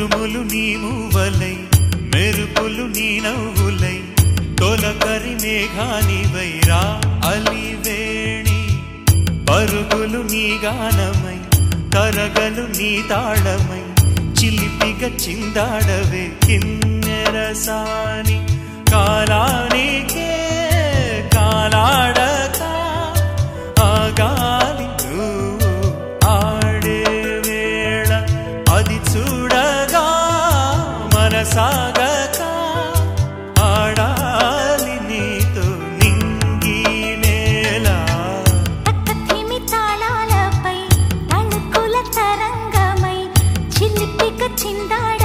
ఉరుములు నీ మూవలై మెరుపులు నీ నవ్వులై తొలకరి మేఘానివై రా అలివేణి పరుగులు నీ గానమై కరగలు నీ తాళమై చిలిపిగా చిందాడవే కిన్నెరసాని కాలానికే కాలాడక ఆగాలి నువ్వు ఆడే వేళ అది చూడగా మనసాగక ఆడాలి నీతో నింగి నేల తక్కతిమి తాళాలపై తళుకుల తరంగమై చిలిపిక చిందాడ